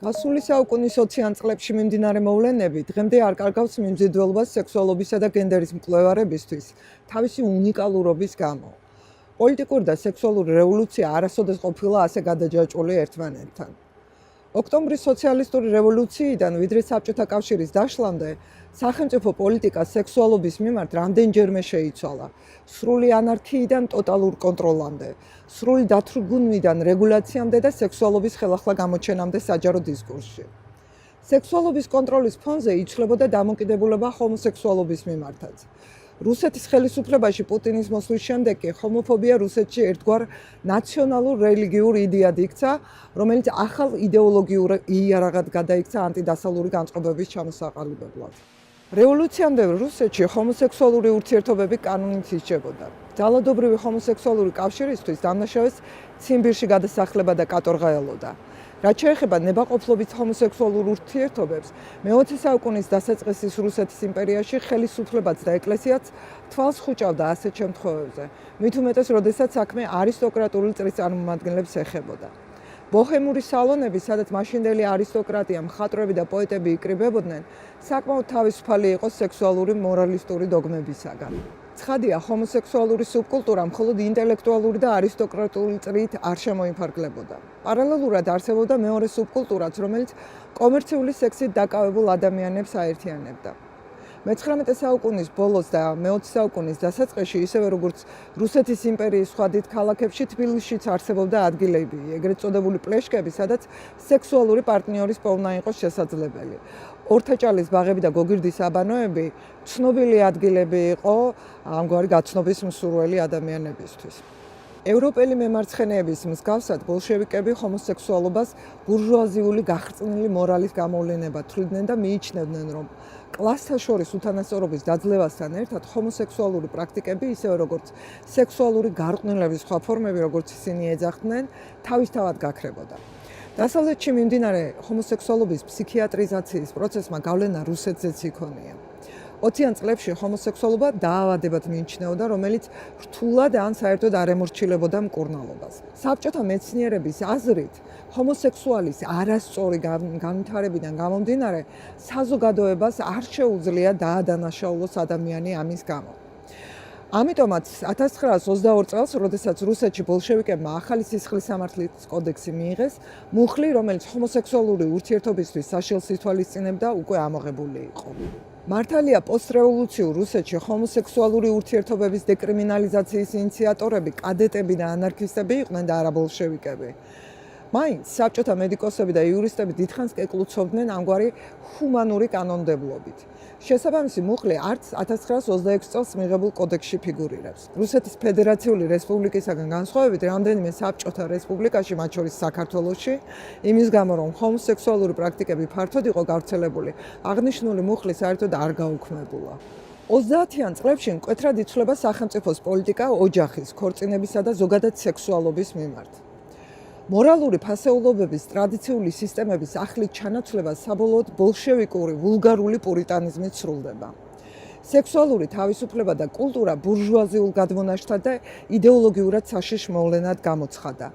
გასული საუკუნის 20-იან წლებში მიმდინარე მოვლენები დღემდე არ კარგავს მიმზიდველობას სექსუალობისა და გენდერის მკვლევარებისთვის თავისი უნიკალურობის გამო. პოლიტიკური და სექსუალური რევოლუცია არასოდეს ყოფილა ასე გადაჯაჭვული ერთმანეთთან. ოქტომბრის სოციალისტური რევოლუციიდან ვიდრე საბჭოთა კავშირის დაშლამდე სახელმწიფო პოლიტიკა სექსუალობის მიმართ რამდენჯერმე შეიცვალა. სრული ანარქიიდან ტოტალურ კონტროლამდე, სრული დათრგუნვიდან რეგულაციამდე და სექსუალობის ხელახლა გამოჩენამდე საჯარო დისკურსში. სექსუალობის კონტროლის ფონზე იცვლებოდა დამოკიდებულება ჰომოსექსუალობის მიმართაც. რუსეთის ხელისუფლებაში პუტინის მოსვლის შემდეგ კი ჰომოფობია რუსეთში ერთგვარ ნაციონალურ რელიგიურ იდეად იქცა, რომელიც ახალ იდეოლოგიურ იარაღად გადაიქცა ანტიდასავლური განწყობების ჩამოსაყალიბებლად. რევოლუციამდე რუსეთში ჰომოსექსუალური ურთიერთობები კანონით ისჯებოდა. ძალადობრივი ჰომოსექსუალური კავშირისთვის დამნაშავეს ციმბირში გადასახლება და კატორღა ელოდა. რაც შეეხება ნებაყოფლობით ჰომოსექსუალურ ურთიერთობებს, მე-20 საუკუნის დასაწყისის რუსეთის იმპერიაში ხელისუფლებაც და ეკლესიაც თვალს ხუჭავდა ასეთ შემთხვევებზე, მით უმეტეს, როდესაც საქმე არისტოკრატული წრის წარმომადგენლებს ეხებოდა. ბოჰემური სალონები, სადაც მაშინდელი არისტოკრატია, მხატვრები და პოეტები იკრიბებოდნენ, საკმაოდ თავისუფალი იყო სექსუალური მორალისტური დოგმებისაგან. ცხადია, ჰომოსექსუალური სუბკულტურა მხოლოდ ინტელექტუალური და არისტოკრატული წრით არ შემოიფარგლებოდა. პარალელურად არსებობდა მეორე სუბკულტურაც, რომელიც კომერციული სექსით დაკავებულ ადამიანებს აერთიანებდა. მე-19 საუკუნის ბოლოს და მე-20 საუკუნის დასაწყისში, ისევე როგორც რუსეთის იმპერიის სხვა დიდ ქალაქებში, თბილისშიც არსებობდა ადგილები, ეგრეთ წოდებული პლეშკები, სადაც სექსუალური პარტნიორის პოვნა იყო შესაძლებელი. ორთაჭალის ბაღები და გოგირდის აბანოები ცნობილი ადგილები იყო ამგვარი გაცნობის მსურველი ადამიანებისთვის. ევროპელი მემარცხენეების მსგავსად, ბოლშევიკები ჰომოსექსუალობას ბურჟუაზიული გახრწნილი მორალის გამოვლენა თვლიდნენ და მიიჩნევდნენ, რომ კლასთა შორის უთანასწორობის დაძლევასთან ერთად ჰომოსექსუალური პრაქტიკები, ისევე როგორც სექსუალური გარყვნილების სხვა ფორმები, როგორც ისინი ეძახდნენ, თავისთავად გაქრებოდა. დასავლეთში მიმდინარე ჰომოსექსუალობის ფსიქიატრიზაციის პროცესმა გავლენა რუსეთზეც იქონია. 20-იან წლებში ჰომოსექსუალობა დაავადებად მიიჩნეოდა, რომელიც რთულად ან საერთოდ არ ემორჩილებოდა მკურნალობას. საბჭოთა მეცნიერების აზრით, ჰომოსექსუალის არასწორი განვითარებიდან გამომდინარე, საზოგადოებას არ შეუძლია დაადანაშაულოს ადამიანი ამის გამო. ამიტომაც 1922 წელს, როდესაც რუსეთში ბოლშევიკებმა ახალი სისხლის სამართლის კოდექსი მიიღეს, მუხლი, რომელიც ჰომოსექსუალური ურთიერთობისთვის საშილს ითვალისწინებდა, უკვე ამოღებული იყო. მართალია, პოსტრევოლუციურ რუსეთში ჰომოსექსუალური ურთიერთობების დეკრიმინალიზაციის ინიციატორები კადეტები და ანარქისტები იყვნენ და არა ბოლშევიკები. მაინც საბჭოთა მედიკოსები და იურისტები დიდხანს კეკლუცობდნენ ამგვარი ჰუმანური კანონმდებლობით. შესაბამისი მუხლი არც 1926 წელს მიღებულ კოდექსში ფიგურირებს. რუსეთის ფედერაციული რესპუბლიკისაგან განსხვავებით, რამდენიმე საბჭოთა რესპუბლიკაში, მათ შორის საქართველოში, იმის გამო, რომ ჰომოსექსუალური პრაქტიკები ფართოდ იყო გავრცელებული, აღნიშნული მუხლი საერთოდ არ გაუქმებულა. 30-იან წლებში მკვეთრად იცვლება სახელმწიფოს პოლიტიკა ოჯახის, ქორწინებისა და ზოგადად სექსუალობის მიმართ. მორალური ფასეულობების ტრადიციული სისტემების ახლით ჩანაცვლება საბოლოოდ ბოლშევიკური ვულგარული პურიტანიზმით სრულდება. სექსუალური თავისუფლება და კულტურა ბურჟუაზიულ გადმონაშთად და იდეოლოგიურად საშიშ მოვლენად გამოცხადა.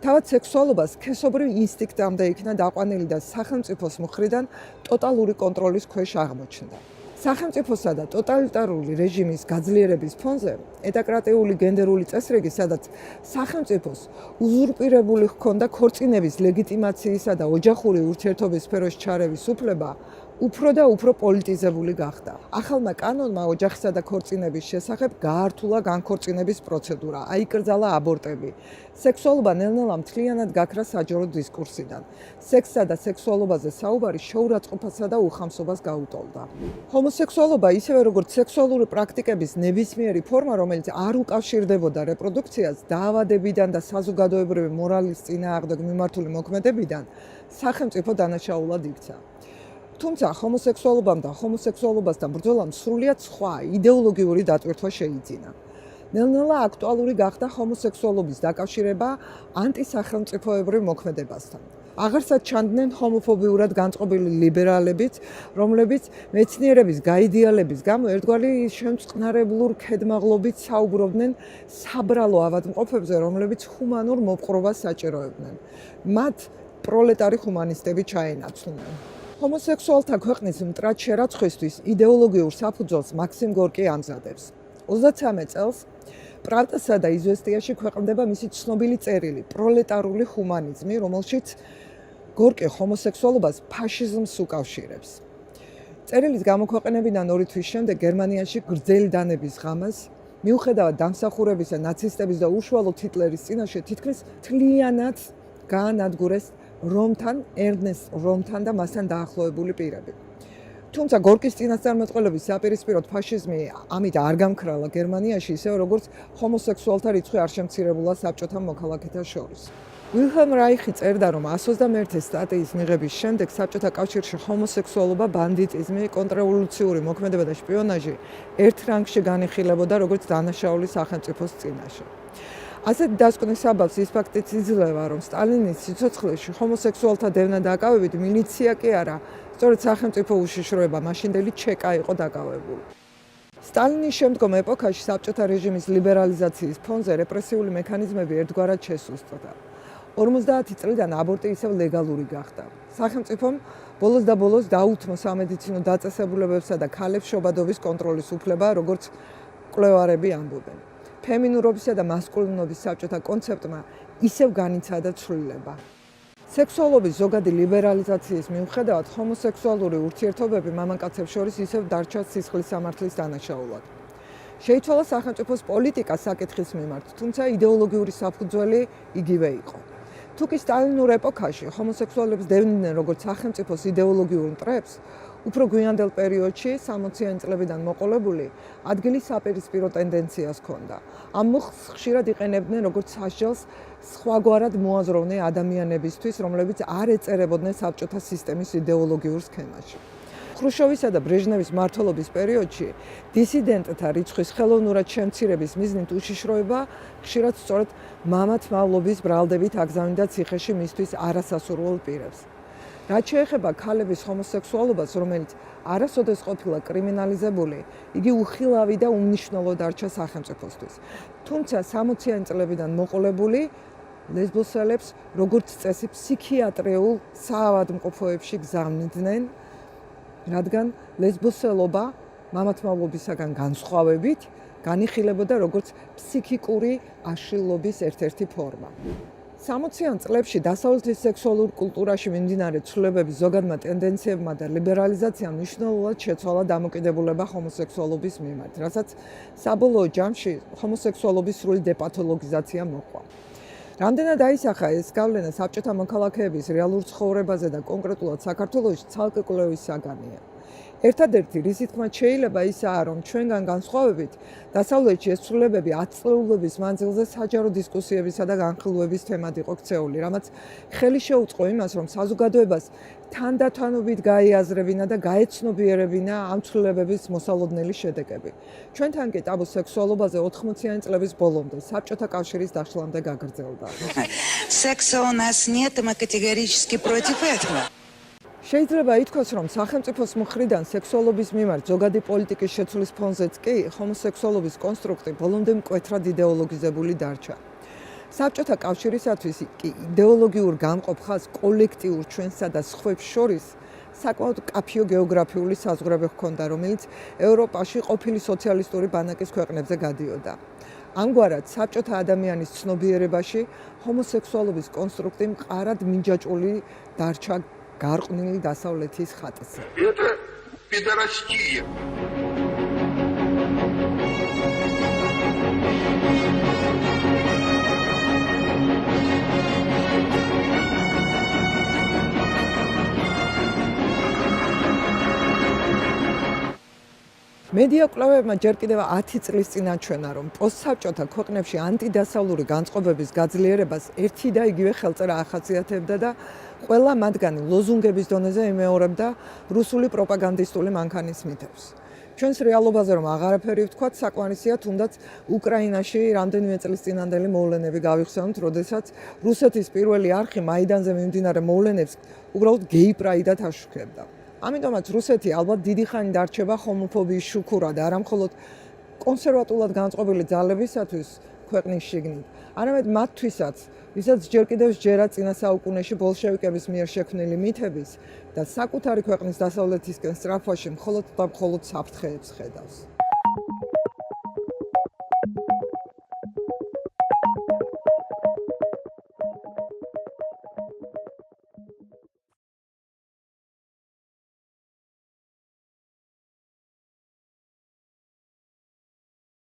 თავად სექსუალობა სქესობრივ ინსტინქტამდე იქნა დაყვანილი და სახელმწიფოს მხრიდან ტოტალური კონტროლის ქვეშ აღმოჩნდა. სახელმწიფოსა და ტოტალიტარული რეჟიმის გაძლიერების ფონზე ეტაკრატიული გენდერული წესრიგი, სადაც სახელმწიფოს უზურპირებული ჰქონდა ქორწინების ლეგიტიმაციისა და ოჯახური ურთიერთობის სფეროში ჩარევის უფლება, უფრო და უფრო პოლიტიზებული გახდა. ახალმა კანონმა ოჯახისა და ქორწინების შესახებ გაართულა განქორწინების პროცედურა, აიკრძალა აბორტები. სექსუალობა ნელ-ნელა მთლიანად გაქრა საჯარო დისკურსიდან. სექსსა და სექსუალობაზე საუბარი შეურაცხყოფასა და უხამსობას გაუტოლდა. ჰომოსექსუალობა, ისევე როგორც სექსუალური პრაქტიკების ნებისმიერი ფორმა, რომელიც არ უკავშირდებოდა რეპროდუქციას, დაავადებიდან და საზოგადოებრივი მორალის წინააღმდეგ მიმართული მოქმედებიდან, სახელმწიფო დანაშაულად იქცა. თუმცა ჰომოსექსუალობამ და ჰომოსექსუალობასთან ბრძოლამ სრულიად სხვა იდეოლოგიური დატვირთვა შეიძინა. ნელ-ნელა აქტუალური გახდა ჰომოსექსუალობის დაკავშირება ანტისახელმწიფოებრივ მოქმედებასთან. აღარსად ჩანდნენ ჰომოფობიურად განწყობილი ლიბერალებიც, რომლებიც მეცნიერების გაიდეალების გამო ერთგვარი შემწყნარებლურ ქედმაღლობით საუბრობდნენ საბრალო ავადმყოფებზე, რომლებიც ჰუმანურ მოპყრობას საჭიროებდნენ. მათ პროლეტარი ჰუმანისტები ჩაენაცვლნენ. ჰომოსექსუალთა ქვეყნის მტრად შერაცხვისთვის იდეოლოგიურ საფუძველს მაქსიმ გორკი ამზადებს. 33 წელს პრავდასა და იზვესტიაში ქვეყნდება მისი ცნობილი წერილი პროლეტარული ჰუმანიზმი, რომელშიც გორკი ჰომოსექსუალობას ფაშიზმს უკავშირებს. წერილის გამოქვეყნებიდან 2 თვის შემდეგ გერმანიაში გრძელი დანების ღამას მიუხედავად დამსახურებისა ნაცისტების და უშუალოდ ჰიტლერის წინაშე თითქმის მთლიანად გაანადგურეს ერნესტ რომთან და მასთან დაახლოებული პირები. თუმცა გორკის წინასწარმეტყველების საპირისპიროდ ფაშიზმი ამით არ გამქრალა გერმანიაში, ისევე როგორც ჰომოსექსუალთა რიცხვი არ შემცირებულა საბჭოთა მოქალაქეთა შორის. ვილჰელმ რაიხი წერდა, რომ 121 სტატიის მიღების შემდეგ საბჭოთა კავშირში ჰომოსექსუალობა, ბანდიტიზმი, კონტრრევოლუციური მოქმედება და შპიონაჟი ერთ რანგში განიხილებოდა როგორც დანაშაული სახელმწიფოს წინაშე. ასეთ დასკვნის საბაბს ის ფაქტიც იძლევა, რომ სტალინის სიცოცხლეში ჰომოსექსუალთა დევნა დაკავებით მილიცია კი არა, სწორედ სახელმწიფო უშიშროება მაშინდელი ჩეკა იყო დაკავებული. სტალინის შემდგომ ეპოქაში საბჭოთა რეჟიმის ლიბერალიზაციის ფონზე რეპრესიული მექანიზმები ერთგვარად შესუსტდა. 50 წლიდან აბორტი ისევ ლეგალური გახდა. სახელმწიფომ ბოლოს და ბოლოს დაუთმო სამედიცინო დაწესებულებებსა და ქალებს შობადობის კონტროლის უფლება, როგორც მკვლევარები ამბობენ. ფემინურობისა და მასკულინობის საბჭოთა კონცეპტმა ისევ განიცადა ცვლილება. სექსუალობის ზოგადი ლიბერალიზაციის მიუხედავად, ჰომოსექსუალური ურთიერთობები მამაკაცებს შორის ისევ დარჩა სისხლის სამართლის დანაშაულად. შეიცვალა სახელმწიფოს პოლიტიკა საკითხის მიმართ, თუმცა იდეოლოგიური საფუძველი იგივე იყო. თუკი სტალინურ ეპოქაში ჰომოსექსუალებს დევნიდნენ როგორც სახელმწიფოს იდეოლოგიურ მტრებს, უფრო გვიანდელ პერიოდში 60-იანი წლებიდან მოყოლებული ადგილი საპირისპირო ტენდენციას ჰქონდა. ამ მოხს ხშირად იყენებდნენ როგორც სასჯელს სხვაგვარად მოაზროვნე ადამიანებისთვის, რომლებიც არ ეწერებოდნენ საბჭოთა სისტემის იდეოლოგიურ სქემაში. ხრუშოვისა და ბრეჟნევის მმართველობის პერიოდში დისიდენტთა რიცხვის ხელოვნურად შემცირების მიზნით უშიშროება ხშირად სწორედ მამათმავლობის ბრალდებით აგზავნიდა ციხეში მისთვის არასასურველ პირებს. რაც შეეხება ქალების ჰომოსექსუალობას, რომელიც არასოდეს ყოფილა კრიმინალიზებული, იგი უხილავი და უმნიშვნელო დარჩა სახელმწიფოსთვის. თუმცა 60-იანი წლებიდან მოყოლებული ლესბოსელებს როგორც წესი ფსიქიატრიულ საავადმყოფოებში გზავნიდნენ, რადგან ლესბოსელობა მამათმავლობისაგან განსხვავებით განიხილებოდა როგორც ფსიქიკური აშლილობის ერთ-ერთი ფორმა. 60-იან წლებში დასავლეთის სექსუალურ კულტურაში მიმდინარე ცვლილებების ზოგადმა ტენდენციებმა და ლიბერალიზაციამ მნიშვნელოვნად შეცვალა დამოკიდებულება ჰომოსექსუალობის მიმართ, რასაც საბოლოო ჯამში ჰომოსექსუალობის სრული დეპათოლოგიზაცია მოჰყვა. რამდენად აისახა ეს გავლენა საბჭოთა მოქალაქეების რეალურ ცხოვრებაზე და კონკრეტულად საქართველოში ცალკე კვლევის საგანია. ერთადერთი, რისი თქმაც შეიძლება ისაა, რომ ჩვენგან განსხვავებით, დასავლეთში ეს ცვლილებები 10 წლეულების მანძილზე საჯარო დისკუსიებისა და განხილვების თემად იყო ქცეული, რამაც ხელი შეუწყო იმას, რომ საზოგადოებას თანდათანობით გაიაზრებინა და გაეცნობიერებინა ამ ცვლილებების მოსალოდნელი შედეგები. ჩვენთან კი ტაბუ სექსუალობაზე 80-იანი წლების ბოლომდე, საბჭოთა კავშირის დაშლამდე გაგრძელდა. Секса у нас нет, и мы категорически против этого. შეიძლება ითქვას, რომ სახელმწიფოს მხრიდან სექსუალობის მიმართ ზოგადი პოლიტიკის შეცვლის ფონზეც კი ჰომოსექსუალობის კონსტრუქტი ბოლომდე მკვეთრად იდეოლოგიზებული დარჩა. საბჭოთა კავშირისათვის კი იდეოლოგიურ გამყოფ ხაზს კოლექტიურ ჩვენსა და სხვებს შორის საკმაოდ კაფიო გეოგრაფიული საზღვრები ჰქონდა, რომელიც ევროპაში ყოფილი სოციალისტური ბანაკის ქვეყნებზე გადიოდა. ამგვარად, საბჭოთა ადამიანის ცნობიერებაში ჰომოსექსუალობის კონსტრუქტი მყარად მინჯაჭული დარჩა გარყვნილი დასავლეთის ხატზე. Это пидорастия. მედია კვლევებმა ჯერ კიდევ 10 წლის წინ აჩვენა, რომ პოსტსაბჭოთა ქვეყნებში ანტიდასავლური განწყობების გაძლიერებას ერთი და იგივე ხელწერა ახასიათებდა და ყველა მათგანი ლოზუნგების დონეზე იმეორებდა რუსული პროპაგანდისტული მანქანის მითებს. ჩვენს რეალობაზე რომ აღარაფერი ვთქვათ, საკმარისია თუნდაც უკრაინაში რამდენიმე წლის წინანდელი მოვლენები გავიხსენოთ, როდესაც რუსეთის პირველი არხი მაიდანზე მიმდინარე მოვლენებს უბრალოდ გეი პრაიდად აშუქებდა. ამიტომაც რუსეთი ალბათ დიდი ხანი დარჩება ჰომოფობიის შუქურა და არა მხოლოდ კონსერვატულად განწყობილი ძალებისათვის ქვეყნის შიგნით, არამედ მათთვისაც, ვისაც ჯერ კიდევ სჯერა წინა საუკუნეში ბოლშევიკების მიერ შექმნილი მითების და საკუთარი ქვეყნის დასავლეთისკენ სწრაფვაში მხოლოდ და მხოლოდ საფრთხეებს ხედავს.